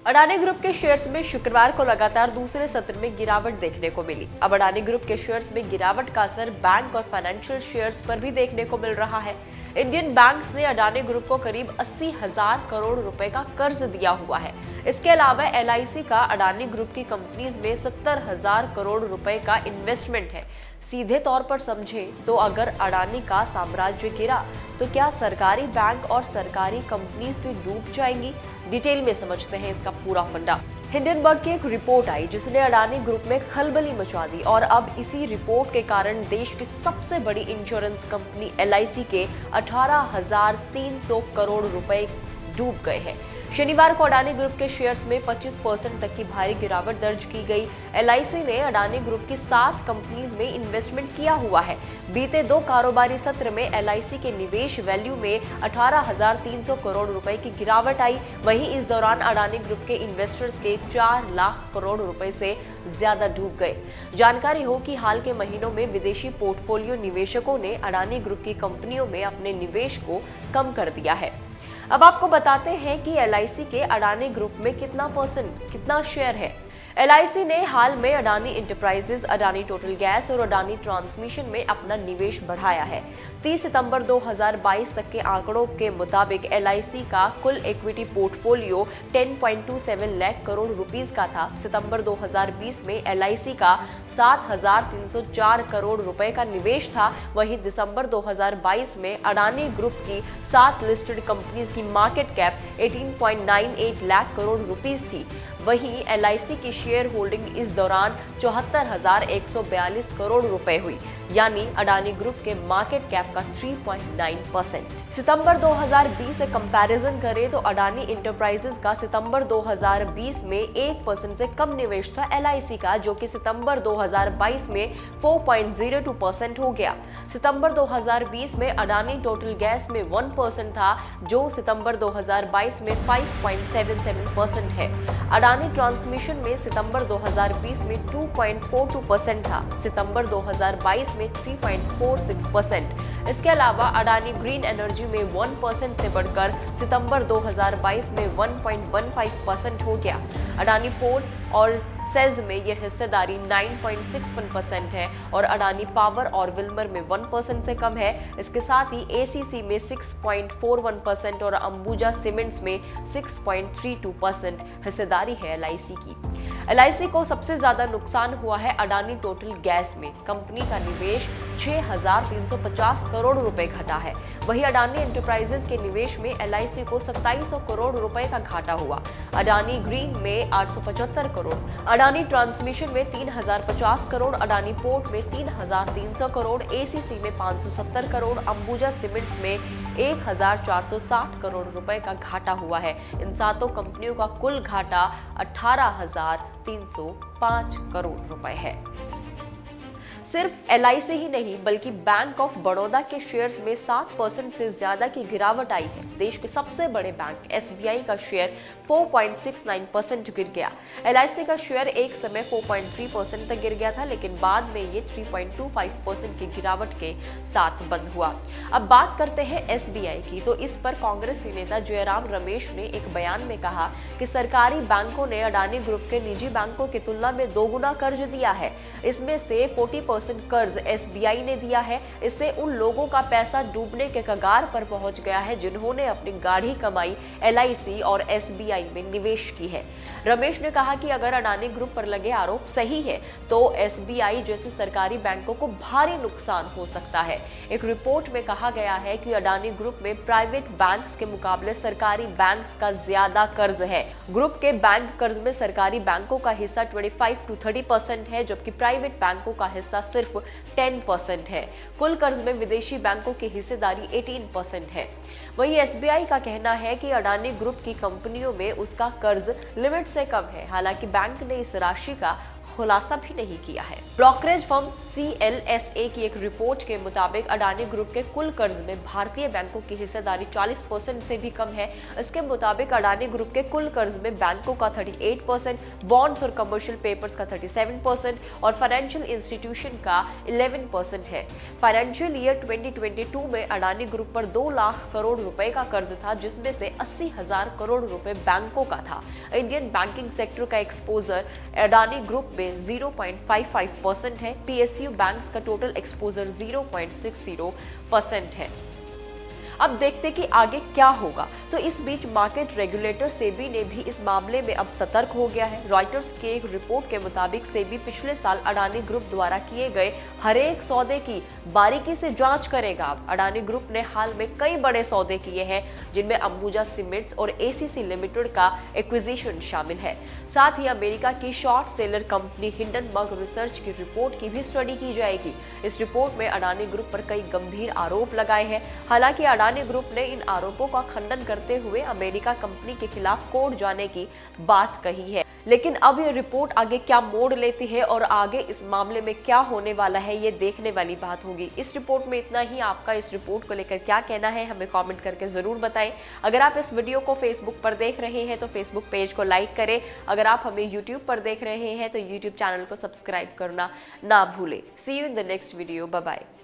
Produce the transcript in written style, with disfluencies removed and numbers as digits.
Adani group के shares में शुक्रवार को लगातार दूसरे सत्र में गिरावट देखने को मिली। अब अडानी ग्रुप के शेयर्स में गिरावट का असर बैंक और फाइनेंशियल शेयर्स पर भी देखने को मिल रहा है। इंडियन बैंक्स ने अडानी ग्रुप को करीब 80,000 करोड़ रुपए का कर्ज दिया हुआ है। इसके अलावा LIC का अडानी ग्रुप की कंपनीज में 70,000 करोड़ रुपए का इन्वेस्टमेंट है। सीधे तौर पर समझें तो अगर अडानी का साम्राज्य गिरा तो क्या सरकारी बैंक और सरकारी कंपनीज भी डूब जाएंगी? डिटेल में समझते हैं इसका पूरा फंडा। हिंडनबर्ग की एक रिपोर्ट आई जिसने अडानी ग्रुप में खलबली मचा दी और अब इसी रिपोर्ट के कारण देश की सबसे बड़ी इंश्योरेंस कंपनी LIC के 18,300 करोड़ रुपए डूब गए हैं। शनिवार को अडानी ग्रुप के शेयर्स में 25% तक की भारी गिरावट दर्ज की गई। LIC ने अडानी ग्रुप की 7 कंपनीज में इन्वेस्टमेंट किया हुआ है। बीते 2 कारोबारी सत्र में LIC के निवेश वैल्यू में 18,300 करोड़ रुपए की गिरावट आई। वहीं इस दौरान अडानी ग्रुप के इन्वेस्टर्स के 4 लाख करोड़ रुपए से ज्यादा डूब गए। जानकारी हो कि हाल के महीनों में विदेशी पोर्टफोलियो निवेशकों ने अडानी ग्रुप की कंपनियों में अपने निवेश को कम कर दिया है। अब आपको बताते हैं कि LIC के अडानी ग्रुप में कितना शेयर है। LIC ने हाल में Adani enterprises, Adani total gas और अडानी ट्रांसमिशन में अपना निवेश बढ़ाया है। 30 सितंबर 2022 तक के आंकड़ों के मुताबिक LIC का कुल equity portfolio 10.27 lakh crore rupees का था। सितंबर 2020 में LIC का 7,304 करोड़ रुपए का निवेश था। वहीं दिसंबर 2022 में अडानी ग्रुप की 7 लिस्टेड कंपनीज की market cap 18.98 lakh crore rupees थी। वहीं LIC की शेयर होल्डिंग इस दौरान 74,142 करोड़ रुपए हुई, यानी अडानी ग्रुप के मार्केट कैप का 3.9%। सितंबर 2020 से कंपैरिजन करें तो अडानी इंटरप्राइजेज का सितंबर 2020 में 1% से कम निवेश था LIC का, जो कि सितंबर 2022 में 4.02% हो गया। सितंबर 2020 में अडानी टोटल गैस में 1% था, जो सितंबर 2022 में 5.77% है। अडानी ट्रांसमिशन में सितंबर 2020 में 2.42% था, सितंबर 2022 में 3.46%। इसके अलावा अडानी ग्रीन एनर्जी में 1% से बढ़कर सितंबर 2022 में 1.15% हो गया। अडानी पोर्ट्स और सेज में यह हिस्सेदारी 9.61% है और अडानी पावर और विल्मर में 1% से कम है। इसके साथ ही ACC में 6.41% और अंबुजा सीमेंट्स में 6.32% हिस्सेदारी है LIC की। LIC को सबसे ज्यादा नुकसान हुआ है अडानी टोटल गैस में। कंपनी का निवेश 6,350 करोड़ रुपए घटा है। वहीं अडानी एंटरप्राइजेज के निवेश में LIC को 2700 करोड़ रुपए का घाटा हुआ। अडानी ग्रीन में 875 करोड़, अडानी ट्रांसमिशन में 3,050 करोड़, अडानी पोर्ट में 3,300 करोड़, ACC में 570 करोड़, अंबुजा सीमेंट्स में 1,460 करोड़ रुपए का घाटा हुआ है। इन 7 कंपनियों का कुल घाटा 18,305 करोड़ रुपए है। सिर्फ LIC ही नहीं बल्कि बैंक ऑफ बड़ौदा के शेयर्स में 7% से ज्यादा की गिरावट आई है। देश के सबसे बड़े बैंक SBI का शेयर 4.69% गिर गया। LIC का शेयर एक समय 4.3% तक गिर गया था, लेकिन बाद में ये 3.25% की गिरावट के साथ बंद हुआ। अब बात करते हैं SBI की, तो इस पर कांग्रेस के नेता जयराम रमेश ने एक बयान में कहा कि सरकारी बैंकों ने अडानी ग्रुप के निजी बैंकों की तुलना में 2 गुना कर्ज दिया है। इसमें से 40% कर्ज SBI ने दिया है। इससे उन लोगों का पैसा डूबने के कगार पर पहुंच गया है जिन्होंने अपनी गाढ़ी कमाई LIC और SBI में निवेश की है। रमेश ने कहा कि अगर अडानी ग्रुप पर लगे आरोप सही है तो SBI जैसे सरकारी बैंकों को भारी नुकसान हो सकता है। एक रिपोर्ट में कहा गया है कि अडानी ग्रुप में प्राइवेट बैंक्स के मुकाबले सरकारी बैंक्स का ज्यादा कर्ज है। ग्रुप के बैंक कर्ज में सरकारी बैंकों का हिस्सा 25 to 30% है, जबकि प्राइवेट बैंकों का हिस्सा सिर्फ 10% है। कुल कर्ज में विदेशी बैंकों की हिस्सेदारी 18% है। वहीं SBI का कहना है कि अडानी ग्रुप की कंपनियों में उसका कर्ज लिमिट से कम है। हालांकि बैंक ने इस राशि का खुलासा भी नहीं किया है। ब्रोकरेज फर्म CLSA की एक रिपोर्ट के मुताबिक अडानी ग्रुप के कुल कर्ज में भारतीय बैंकों की हिस्सेदारी 40% से भी कम है। इसके मुताबिक अडानी ग्रुप के कुल कर्ज में बैंकों का 38%, बॉन्ड्स और कमर्शियल पेपर्स का 37% और फाइनेंशियल इंस्टीट्यूशन का 11% है। फाइनेंशियल ईयर 2022 में अडानी ग्रुप पर 2 लाख करोड़ रुपए का कर्ज था, जिसमें से 80,000 करोड़ रुपए बैंकों का था। इंडियन बैंकिंग सेक्टर का एक्सपोजर अडानी ग्रुप में 0.55% है। PSU बैंक्स का टोटल एक्सपोजर 0.60% है। अब देखते कि आगे क्या होगा। तो इस बीच मार्केट रेगुलेटर सेबी ने भी इस मामले में अब सतर्क हो गया है। रॉयटर्स के एक रिपोर्ट के मुताबिक सेबी पिछले साल अडानी ग्रुप द्वारा किए गए हर एक सौदे की बारीकी से जांच करेगा। अडानी ग्रुप ने हाल में कई बड़े सौदे किए हैं, जिनमें अंबुजा सीमेंट्स और ACC लिमिटेड का एक्विजिशन शामिल है। साथ ही अमेरिका की short seller company Hindenburg research की रिपोर्ट की भी स्टडी की जाएगी। इस रिपोर्ट में अडानी ग्रुप पर कई गंभीर आरोप लगाए हैं। हालांकि अडानी ग्रुप ने इन आरोपों का खंडन करते हुए अमेरिका कंपनी के खिलाफ कोर्ट जाने की बात कही है। लेकिन अब ये रिपोर्ट आगे क्या मोड़ लेती है और आगे इस मामले में क्या होने वाला है, ये देखने वाली बात होगी। इस रिपोर्ट में इतना ही। आपका इस रिपोर्ट को लेकर क्या कहना है, हमें कमेंट करके जरूर बताएं। अगर आप इस वीडियो को फेसबुक पर देख रहे हैं तो फेसबुक पेज को लाइक करें। अगर आप हमें यूट्यूब पर देख रहे हैं तो यूट्यूब चैनल को सब्सक्राइब करना ना भूलें। See you in the next video. Bye bye.